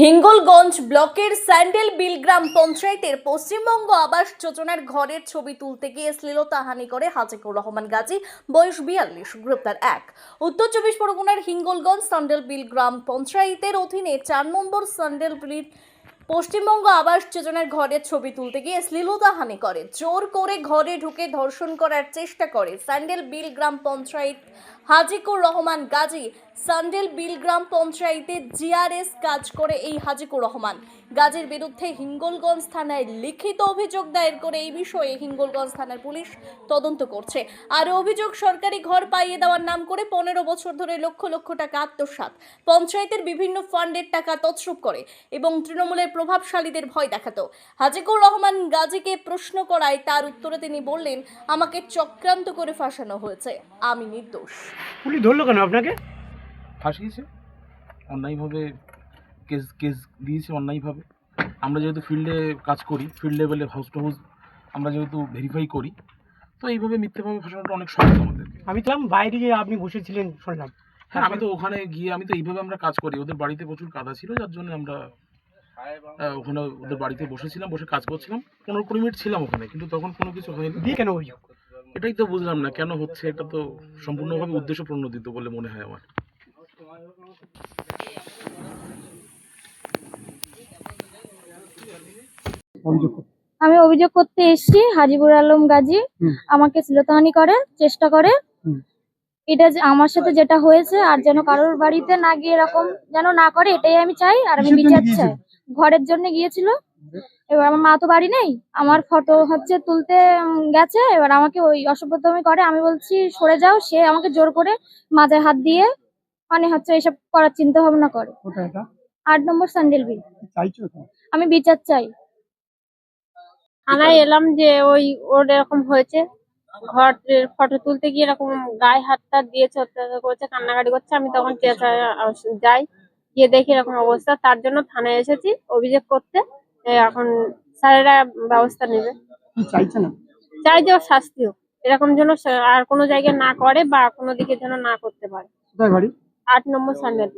হিঙ্গলগঞ্জ ব্লকের স্যান্ডেল বিল গ্রাম পঞ্চায়েতের পশ্চিমবঙ্গ আবাস যোজনার ঘরের ছবি তুলতে গিয়ে শ্লীলতাহানি করে হাজিকুর রহমান গাজী, বয়স 42, গ্রেপ্তার 1। উত্তর 24 পরগনার হিঙ্গলগঞ্জ স্যান্ডেল বিল গ্রাম পঞ্চায়েতের অধীনে 4 নম্বর স্যান্ডেল বিল পশ্চিমবঙ্গ আবাস যোজনার ঘরের ছবি তুলতে গিয়ে শ্লীলতাহানি করে, জোর করে ঘরে ঢুকে ধর্ষণ করার চেষ্টা করে স্যান্ডেল বিল গ্রাম পঞ্চায়েত হাজিকুর রহমান গাজী। স্যান্ডেল বিল গ্রাম পঞ্চায়েতে জিআরএস কাজ করে এই হাজিকুর রহমান গাজীর বিরুদ্ধে হিঙ্গলগঞ্জ থানায় লিখিত অভিযোগ দায়ের করে এই বিষয়ে হিঙ্গলগঞ্জ থানার পুলিশ তদন্ত করছে। আর অভিযোগ, সরকারি ঘর পাইয়ে দেওয়ার নাম করে 15 বছর ধরে লক্ষ লক্ষ টাকা আত্মসাৎ, পঞ্চায়েতের বিভিন্ন ফান্ডের টাকা তছরূপ করে এবং তৃণমূলের প্রভাবশালীদের ভয় দেখাতো। হাজিকুর রহমান গাজীকে প্রশ্ন করায় তার উত্তরে তিনি বললেন, আমাকে চক্রান্ত করে ফাঁসানো হয়েছে, আমি নির্দোষ। পুলিশ ধরলো কেন আপনাকে? ফাঁসিয়েছে অন্যায়ভাবে, কেস কেস দিয়েছে অন্যায়ভাবে। আমরা যেহেতু ফিল্ডে কাজ করি, ফিল্ড লেভেলে হাউস টু হাউস আমরা যেহেতু ভেরিফাই করি, তো এইভাবে মিথ্যাভাবে ফাঁসানোটা অনেক সহজ আমাদেরকে। আমি তো বাইরে গিয়ে আপনি বসেছিলেন শুনলাম। হ্যাঁ, আমি তো ওখানে গিয়ে আমি তো এইভাবে আমরা কাজ করি। ওদের বাড়িতে প্রচুর কাদা ছিল, যার জন্য আমরা ওখানে ওদের বাড়িতে বসেছিলাম, বসে কাজ করছিলাম। 15-20 মিনিট ছিলাম ওখানে, কিন্তু তখন কোনো কিছু হয়নি। দিয়ে কেন অভিযোগ? এটাই তো বুঝলাম না কেন হচ্ছে। এটা তো সম্পূর্ণভাবে উদ্দেশ্য প্রণোদিত বলে মনে হয় আমার। আমি অভিযোগ করতে এসেছি হাজিবুর আলম গাজী আমাকে শ্লীলতাহানি করে চেষ্টা করে। এটা আমার সাথে যেটা হয়েছে আর যেন কারোর বাড়িতে না গিয়ে এরকম যেন না করে, এটাই আমি চাই। আর আমি বিচার চাই। ঘরের জন্য গিয়েছিল। এবার আমার মা তো বাড়ি নেই, আমার ফটো তুলতে গেছে। এবার আমাকে ওই অসভ্যতামি করে, আমি বলছি সরে যাও, সে আমাকে জোর করে মাথায় হাত দিয়ে এসব করার চিন্তা ভাবনা করে। 8 নম্বর স্যান্ডেল বিল। আমি বিচার চাই। থানায় এলাম যে ওর এরকম হয়েছে, ঘরের ফটো তুলতে গিয়ে এরকম গায়ে হাত টাত দিয়েছে, অত্যাচার করেছে, কান্নাকাটি করছে। আমি তখন যাই, গিয়ে দেখি এরকম অবস্থা। তার জন্য থানায় এসেছি অভিযোগ করতে। এখন স্যারেরা ব্যবস্থা নেবে। চাই যে ওর শাস্তি হোক, এরকম যেন আর কোনো জায়গায় না করে বা কোনো দিকে যেন না করতে পারে। 8 নম্বর স্যান্ডেল।